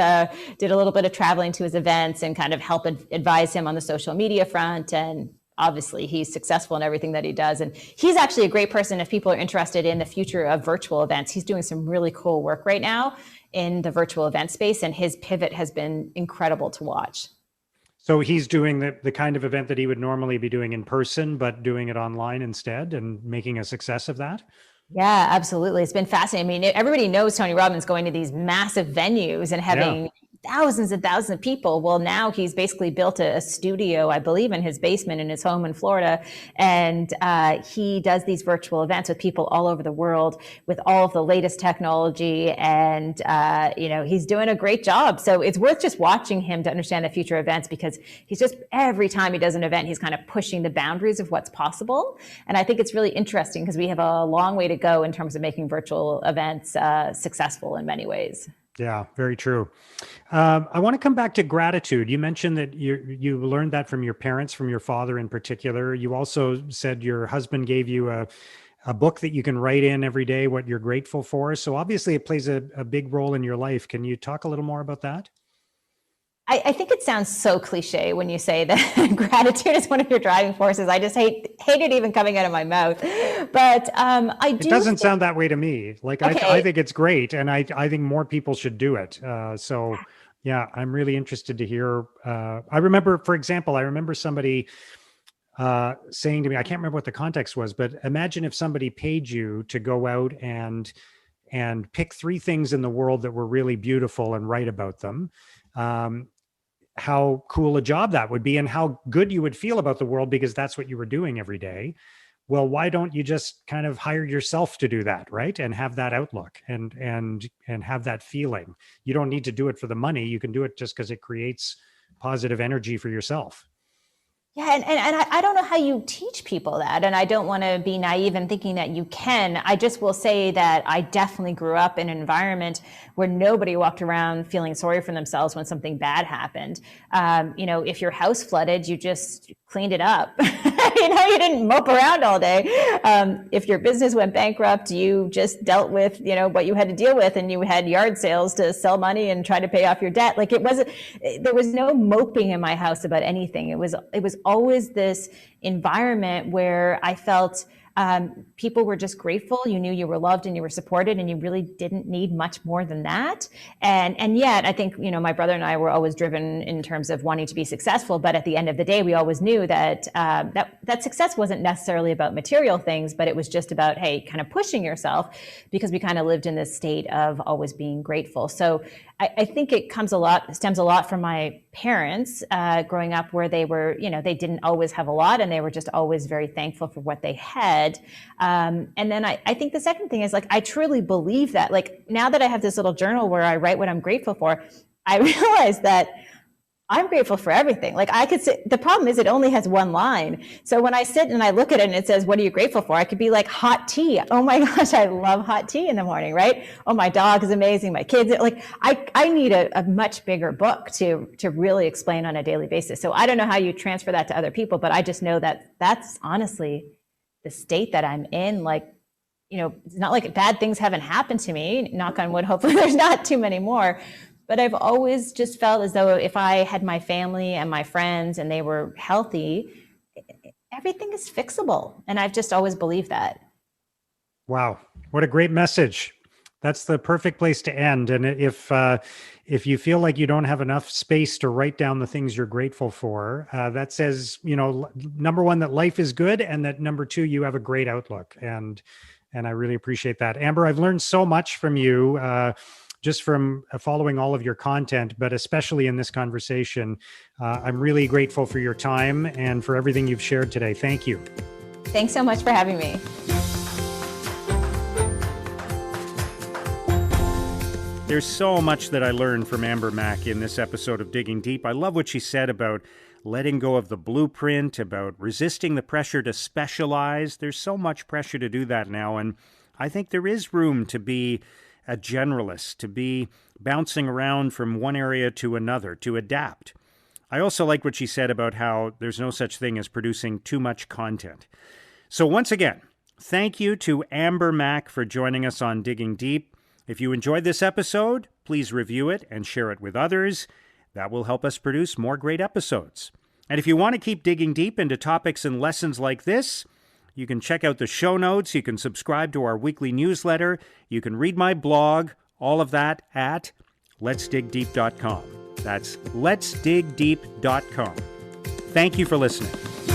did a little bit of traveling to his events and kind of help advise him on the social media front. And obviously he's successful in everything that he does. And he's actually a great person if people are interested in the future of virtual events. He's doing some really cool work right now in the virtual event space, and his pivot has been incredible to watch. So he's doing the kind of event that he would normally be doing in person, but doing it online instead and making a success of that? Yeah, absolutely. It's been fascinating. I mean, everybody knows Tony Robbins going to these massive venues and having thousands and thousands of people. Well, now he's basically built a studio, I believe, in his basement in his home in Florida. And he does these virtual events with people all over the world with all of the latest technology. And, he's doing a great job. So it's worth just watching him to understand the future events, because he's just, every time he does an event, he's kind of pushing the boundaries of what's possible. And I think it's really interesting because we have a long way to go in terms of making virtual events successful in many ways. Yeah, very true. I want to come back to gratitude. You mentioned that you learned that from your parents, from your father in particular. You also said your husband gave you a book that you can write in every day what you're grateful for. So obviously it plays a big role in your life. Can you talk a little more about that? I think it sounds so cliche when you say that gratitude is one of your driving forces. I just hate it even coming out of my mouth. But I do. It doesn't sound that way to me. Like, okay. I think it's great, and I think more people should do it. So yeah, I'm really interested to hear. I remember, for example, somebody saying to me, I can't remember what the context was, but imagine if somebody paid you to go out and pick 3 things in the world that were really beautiful and write about them. How cool a job that would be and how good you would feel about the world because that's what you were doing every day. Well, why don't you just kind of hire yourself to do that, right? And have that outlook and have that feeling. You don't need to do it for the money. You can do it just because it creates positive energy for yourself. Yeah, and I don't know how you teach people that, and I don't want to be naive in thinking that you can. I just will say that I definitely grew up in an environment where nobody walked around feeling sorry for themselves when something bad happened. If your house flooded, you just cleaned it up. You didn't mope around all day. If your business went bankrupt, you just dealt with, what you had to deal with, and you had yard sales to sell money and try to pay off your debt. Like, there was no moping in my house about anything. It was always this environment where I felt people were just grateful. You knew you were loved and you were supported, and you really didn't need much more than that. And yet, I think, my brother and I were always driven in terms of wanting to be successful. But at the end of the day, we always knew that that success wasn't necessarily about material things, but it was just about, hey, kind of pushing yourself, because we kind of lived in this state of always being grateful. So I think it stems a lot from my parents growing up, where they were, they didn't always have a lot, and they were just always very thankful for what they had. And then I think the second thing is, like, I truly believe that, like, now that I have this little journal where I write what I'm grateful for, I realize that I'm grateful for everything. Like, I could say, the problem is it only has one line. So when I sit and I look at it and it says, what are you grateful for? I could be like, hot tea. Oh my gosh, I love hot tea in the morning, right? Oh, my dog is amazing. My kids, like, I need a much bigger book to really explain on a daily basis. So I don't know how you transfer that to other people, but I just know that that's honestly the state that I'm in. Like, it's not like bad things haven't happened to me, knock on wood, hopefully there's not too many more. But I've always just felt as though if I had my family and my friends and they were healthy, everything is fixable. And I've just always believed that. Wow. What a great message. That's the perfect place to end. And if you feel like you don't have enough space to write down the things you're grateful for, that says, number one, that life is good, and that number two, you have a great outlook. And I really appreciate that. Amber, I've learned so much from you, just from following all of your content, but especially in this conversation. I'm really grateful for your time and for everything you've shared today. Thank you. Thanks so much for having me. There's so much that I learned from Amber Mack in this episode of Digging Deep. I love what she said about letting go of the blueprint, about resisting the pressure to specialize. There's so much pressure to do that now, and I think there is room to be a generalist, to be bouncing around from one area to another, to adapt. I also like what she said about how there's no such thing as producing too much content. So once again, thank you to Amber Mack for joining us on Digging Deep. If you enjoyed this episode, please review it and share it with others. That will help us produce more great episodes. And if you want to keep digging deep into topics and lessons like this, you can check out the show notes. You can subscribe to our weekly newsletter. You can read my blog, all of that at letsdigdeep.com. That's letsdigdeep.com. Thank you for listening.